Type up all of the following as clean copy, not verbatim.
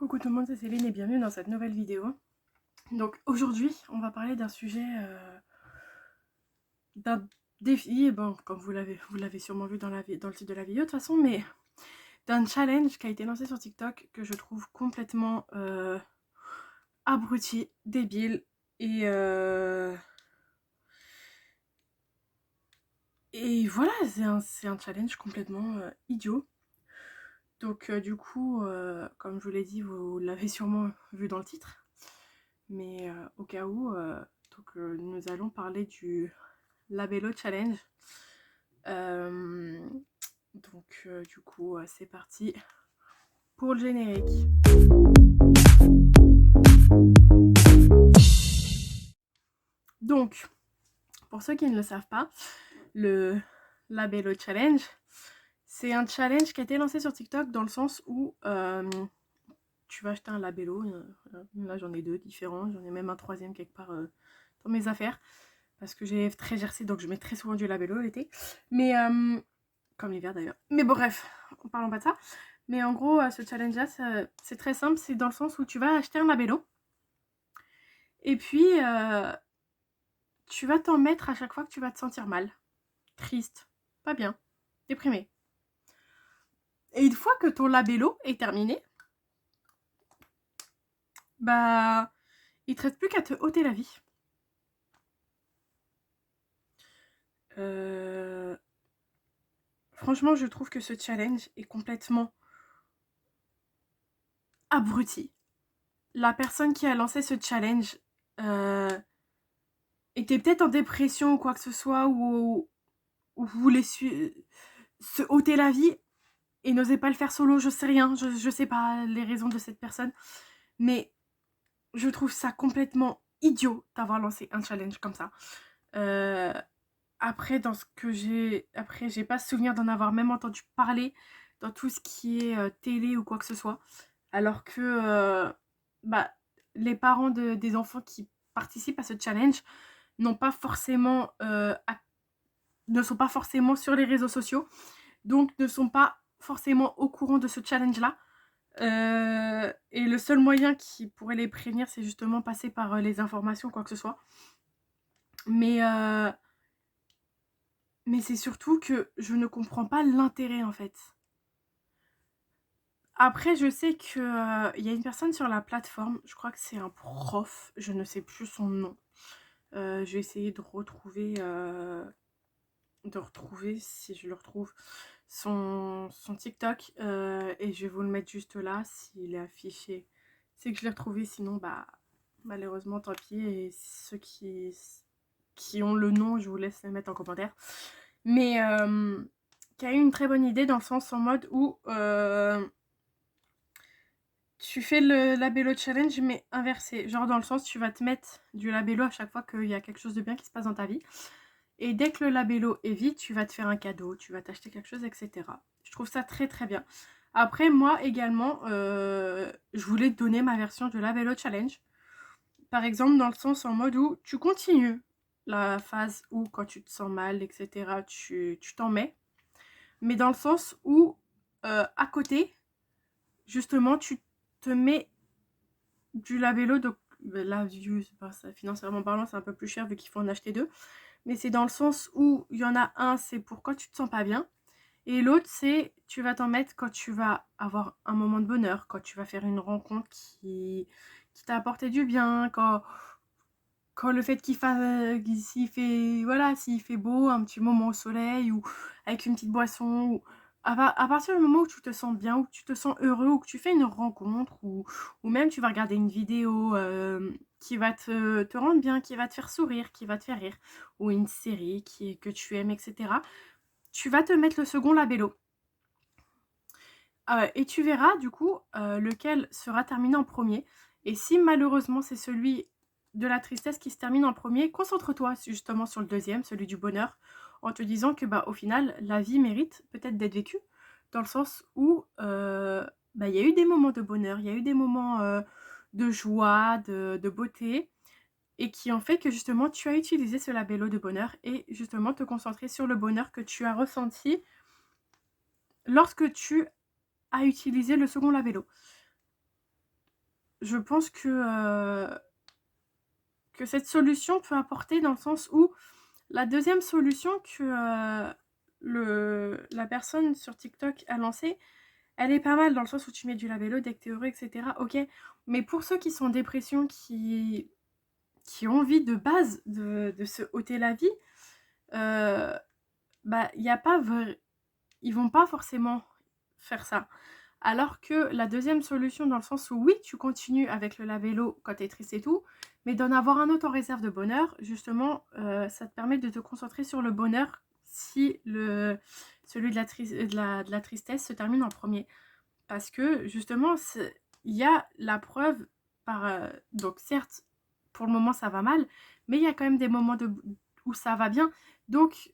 Coucou tout le monde, c'est Céline et bienvenue dans cette nouvelle vidéo. Donc aujourd'hui, on va parler d'un sujet, d'un défi, et bon, comme vous l'avez sûrement vu dans le titre de la vidéo de toute façon, mais d'un challenge qui a été lancé sur TikTok que je trouve complètement abruti, débile et voilà, c'est un challenge complètement idiot. Donc du coup, comme je vous l'ai dit, vous l'avez sûrement vu dans le titre. Mais au cas où, nous allons parler du Labello Challenge. Du coup, c'est parti pour le générique. Donc, pour ceux qui ne le savent pas, le Labello Challenge, c'est un challenge qui a été lancé sur TikTok dans le sens où tu vas acheter un labello. Là, j'en ai deux différents. J'en ai même un troisième quelque part dans mes affaires. Parce que j'ai très gercé, donc je mets très souvent du labello l'été. Mais, comme l'hiver d'ailleurs. Mais bon, bref, parlons pas de ça. Mais en gros, ce challenge-là, c'est très simple. C'est dans le sens où tu vas acheter un labello. Et puis, tu vas t'en mettre à chaque fois que tu vas te sentir mal. Triste, pas bien, déprimé. Et une fois que ton labello est terminé, bah, il te reste plus qu'à te ôter la vie. Franchement, je trouve que ce challenge est complètement abruti. La personne qui a lancé ce challenge était peut-être en dépression ou quoi que ce soit, ou voulait se ôter la vie et n'osait pas le faire solo, je sais rien, je sais pas les raisons de cette personne, mais je trouve ça complètement idiot d'avoir lancé un challenge comme ça. Après, j'ai pas souvenir d'en avoir même entendu parler dans tout ce qui est télé ou quoi que ce soit, alors que bah, les parents des enfants qui participent à ce challenge n'ont pas forcément ne sont pas forcément sur les réseaux sociaux, donc ne sont pas forcément au courant de ce challenge-là. Et le seul moyen qui pourrait les prévenir, c'est justement passer par les informations, quoi que ce soit. Mais c'est surtout que je ne comprends pas l'intérêt, en fait. Après, je sais qu'il y a une personne sur la plateforme, je crois que c'est un prof, je ne sais plus son nom. Je vais essayer de retrouver si je le retrouve son TikTok et je vais vous le mettre juste là s'il est affiché, c'est que je l'ai retrouvé, sinon bah malheureusement tant pis, et ceux qui ont le nom, je vous laisse les mettre en commentaire. Mais qui a eu une très bonne idée dans le sens en mode où tu fais le labello challenge mais inversé, genre dans le sens tu vas te mettre du labello à chaque fois qu'il y a quelque chose de bien qui se passe dans ta vie. Et dès que le labello est vide, tu vas te faire un cadeau, tu vas t'acheter quelque chose, etc. Je trouve ça très très bien. Après, moi également, je voulais te donner ma version du labello challenge. Par exemple, dans le sens en mode où tu continues la phase où quand tu te sens mal, etc., tu t'en mets. Mais dans le sens où, à côté, justement, tu te mets du labello. Donc là, financièrement parlant, c'est un peu plus cher vu qu'il faut en acheter deux. Mais c'est dans le sens où il y en a un, c'est pour quand tu te sens pas bien. Et l'autre, c'est tu vas t'en mettre quand tu vas avoir un moment de bonheur, quand tu vas faire une rencontre qui t'a apporté du bien, quand le fait qu'il fasse, s'il fait beau, un petit moment au soleil ou avec une petite boisson, ou à partir du moment où tu te sens bien, où tu te sens heureux, ou que tu fais une rencontre, ou même tu vas regarder une vidéo qui va te rendre bien, qui va te faire sourire, qui va te faire rire, ou une série que tu aimes, etc. Tu vas te mettre le second labello. Et tu verras du coup lequel sera terminé en premier. Et si malheureusement c'est celui de la tristesse qui se termine en premier, concentre-toi justement sur le deuxième, celui du bonheur, en te disant que bah, au final, la vie mérite peut-être d'être vécue, dans le sens où bah, y a eu des moments de bonheur, il y a eu des moments de joie, de beauté, et qui ont fait que justement tu as utilisé ce labello de bonheur et justement te concentrer sur le bonheur que tu as ressenti lorsque tu à utiliser le second labello. je pense que cette solution peut apporter dans le sens où la deuxième solution que la personne sur TikTok a lancée, elle est pas mal dans le sens où tu mets du labello dès que t'es heureux, etc. Ok, mais pour ceux qui sont en dépression, qui ont envie de base de se ôter la vie, bah y a pas ils vont pas forcément faire ça. Alors que la deuxième solution, dans le sens où oui, tu continues avec le labello quand t'es triste et tout, mais d'en avoir un autre en réserve de bonheur, justement, ça te permet de te concentrer sur le bonheur si celui de la tristesse se termine en premier. Parce que justement, il y a la preuve donc certes, pour le moment ça va mal, mais il y a quand même des moments où ça va bien. Donc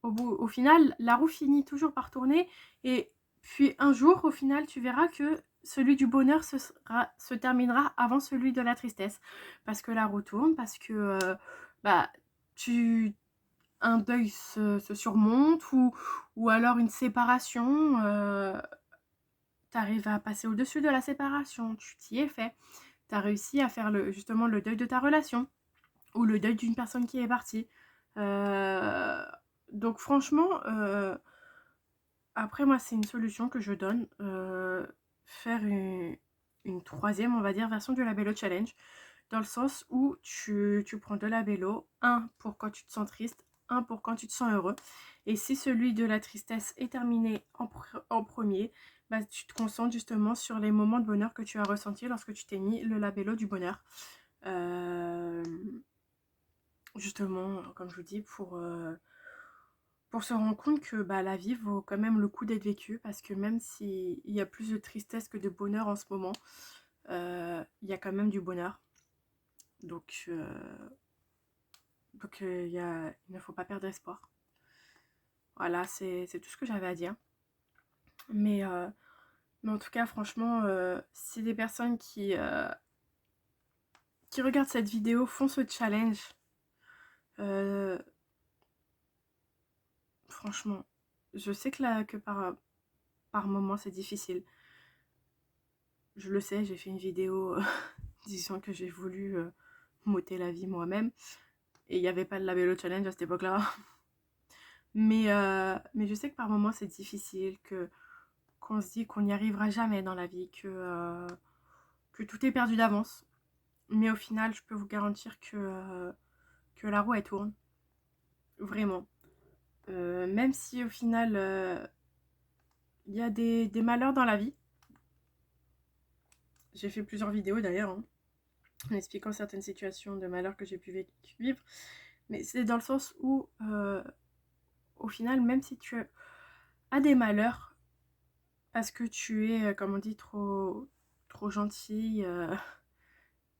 au final, la roue finit toujours par tourner, et puis un jour, au final, tu verras que celui du bonheur se terminera avant celui de la tristesse. Parce que la roue tourne, parce que bah, un deuil se surmonte, ou alors une séparation. T'arrives à passer au-dessus de la séparation, tu t'y es fait. T'as réussi à faire justement le deuil de ta relation, ou le deuil d'une personne qui est partie. Donc franchement, après moi c'est une solution que je donne, faire une troisième, on va dire, version du labello challenge, dans le sens où tu prends deux labellos, un pour quand tu te sens triste, un pour quand tu te sens heureux. Et si celui de la tristesse est terminé en premier, bah, tu te concentres justement sur les moments de bonheur que tu as ressentis lorsque tu t'es mis le labello du bonheur. Justement, comme je vous dis, pour se rendre compte que bah, la vie vaut quand même le coup d'être vécue, parce que même s'il y a plus de tristesse que de bonheur en ce moment, il y a quand même du bonheur. Donc, il ne faut pas perdre espoir. Voilà, c'est tout ce que j'avais à dire. Mais en tout cas, franchement, si des personnes qui regardent cette vidéo font ce challenge, franchement, je sais que par moment c'est difficile. Je le sais, j'ai fait une vidéo disant que j'ai voulu m'ôter la vie moi-même. Et il n'y avait pas de labello challenge à cette époque-là. Mais je sais que par moments c'est difficile, qu'on se dit qu'on n'y arrivera jamais dans la vie, que tout est perdu d'avance. Mais au final, je peux vous garantir que la roue elle tourne. Vraiment. Même si au final, il y a des malheurs dans la vie. J'ai fait plusieurs vidéos d'ailleurs, hein, en expliquant certaines situations de malheur que j'ai pu vivre. Mais c'est dans le sens où, au final, même si tu as des malheurs, parce que tu es, comme on dit, trop gentille,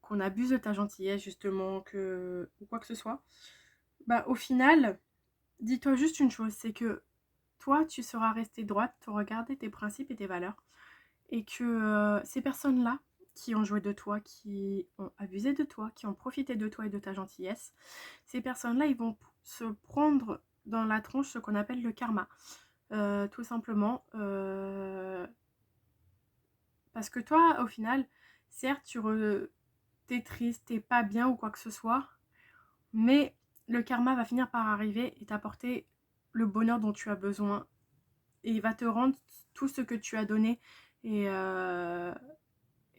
qu'on abuse de ta gentillesse justement, ou quoi que ce soit, bah au final, dis-toi juste une chose, c'est que toi, tu seras restée droite, tu auras gardé tes principes et tes valeurs, et que ces personnes-là qui ont joué de toi, qui ont abusé de toi, qui ont profité de toi et de ta gentillesse, ces personnes-là, ils vont se prendre dans la tronche ce qu'on appelle le karma. Tout simplement, parce que toi, au final, certes, t'es triste, t'es pas bien ou quoi que ce soit, mais le karma va finir par arriver et t'apporter le bonheur dont tu as besoin, et il va te rendre tout ce que tu as donné. Et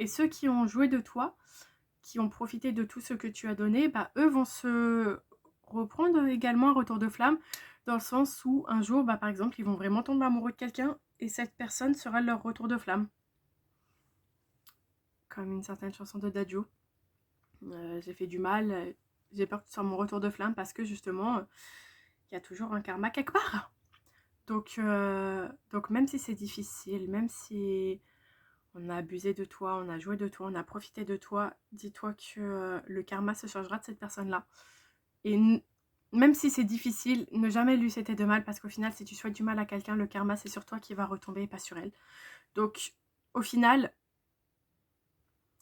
ceux qui ont joué de toi, qui ont profité de tout ce que tu as donné, bah, eux vont se reprendre également un retour de flamme, dans le sens où un jour, bah, par exemple, ils vont vraiment tomber amoureux de quelqu'un, et cette personne sera leur retour de flamme. Comme une certaine chanson de Dadju. J'ai fait du mal, j'ai peur que ce soit mon retour de flamme, parce que justement, il y a toujours un karma quelque part. Donc même si c'est difficile, même si on a abusé de toi, on a joué de toi, on a profité de toi, dis-toi que le karma se chargera de cette personne-là. Et même si c'est difficile, ne jamais lui souhaiter de mal, parce qu'au final, si tu souhaites du mal à quelqu'un, le karma, c'est sur toi qui va retomber et pas sur elle. Donc, au final,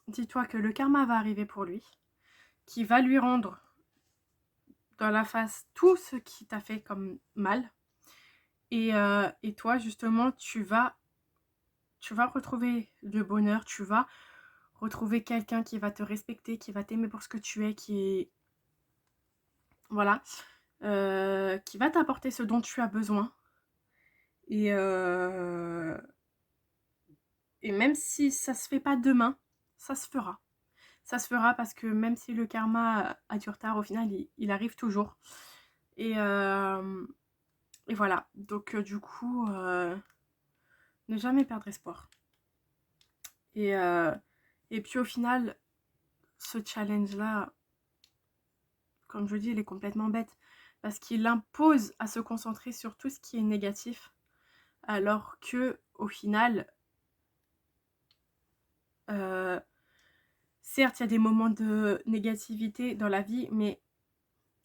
dis-toi que le karma va arriver pour lui, qui va lui rendre dans la face tout ce qui t'a fait comme mal. Et toi, justement, tu vas retrouver le bonheur, tu vas retrouver quelqu'un qui va te respecter, qui va t'aimer pour ce que tu es, qui est... Voilà. Qui va t'apporter ce dont tu as besoin. Et même si ça se fait pas demain, ça se fera. Ça se fera parce que même si le karma a du retard, au final, il arrive toujours. Et voilà. Donc, du coup, ne jamais perdre espoir. Et puis, au final, ce challenge-là, comme je dis, il est complètement bête. Parce qu'il impose à se concentrer sur tout ce qui est négatif. Alors que, au final, certes, il y a des moments de négativité dans la vie, mais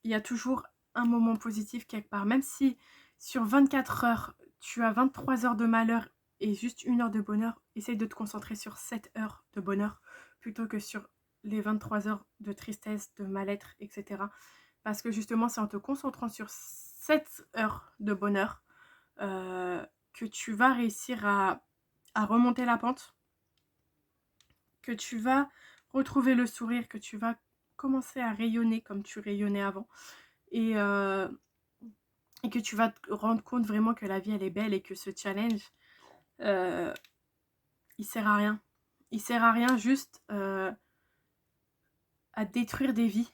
il y a toujours un moment positif quelque part. Même si sur 24 heures, tu as 23 heures de malheur et juste 1 heure de bonheur, essaye de te concentrer sur 7 heures de bonheur plutôt que sur les 23 heures de tristesse, de mal-être, etc. Parce que justement, c'est en te concentrant sur 7 heures de bonheur que tu vas réussir à remonter la pente, que tu vas retrouver le sourire, que tu vas commencer à rayonner comme tu rayonnais avant. Et que tu vas te rendre compte vraiment que la vie, elle est belle et que ce challenge, il sert à rien. Il sert à rien juste à détruire des vies.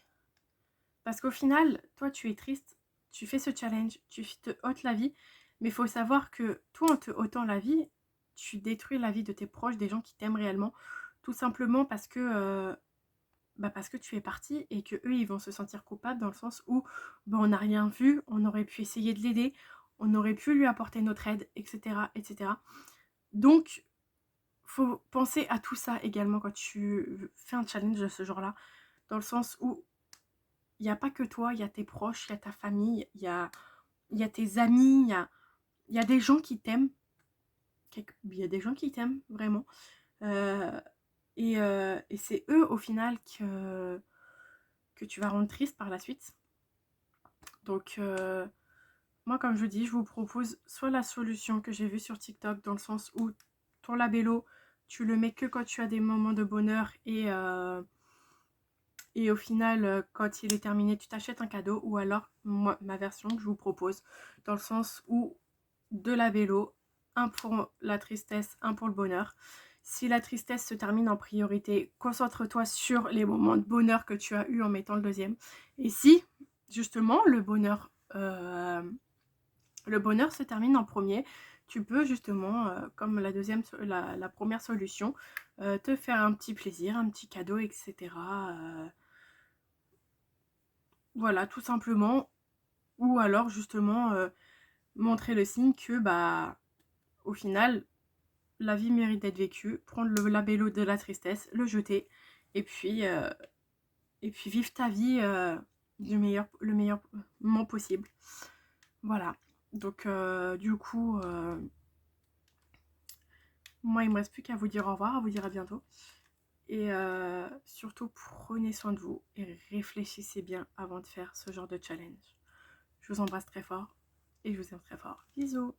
Parce qu'au final, toi, tu es triste, tu fais ce challenge, tu te ôtes la vie, mais il faut savoir que toi, en te ôtant la vie, tu détruis la vie de tes proches, des gens qui t'aiment réellement, tout simplement parce que tu es parti et que eux ils vont se sentir coupables dans le sens où on n'a rien vu, on aurait pu essayer de l'aider, on aurait pu lui apporter notre aide, etc. etc. Donc, faut penser à tout ça également quand tu fais un challenge de ce genre-là, dans le sens où il n'y a pas que toi, il y a tes proches, il y a ta famille, il y a tes amis, il y a des gens qui t'aiment, il y a des gens qui t'aiment vraiment. Et c'est eux au final que tu vas rendre triste par la suite. Donc moi comme je dis, je vous propose soit la solution que j'ai vue sur TikTok, dans le sens où ton labello, tu le mets que quand tu as des moments de bonheur et au final quand il est terminé tu t'achètes un cadeau, ou alors moi, ma version que je vous propose, dans le sens où 2 labellos, un pour la tristesse, un pour le bonheur. Si la tristesse se termine en priorité, concentre-toi sur les moments de bonheur que tu as eu en mettant le deuxième. Et si justement le bonheur se termine en premier, tu peux justement, comme la première solution, te faire un petit plaisir, un petit cadeau, etc. Voilà, tout simplement. Ou alors justement montrer le signe que au final la vie mérite d'être vécue, prendre le labello de la tristesse, le jeter, et puis vivre ta vie le meilleur moment possible. Voilà. Donc du coup, moi il me reste plus qu'à vous dire au revoir, à vous dire à bientôt. Et surtout prenez soin de vous et réfléchissez bien avant de faire ce genre de challenge. Je vous embrasse très fort et je vous aime très fort. Bisous.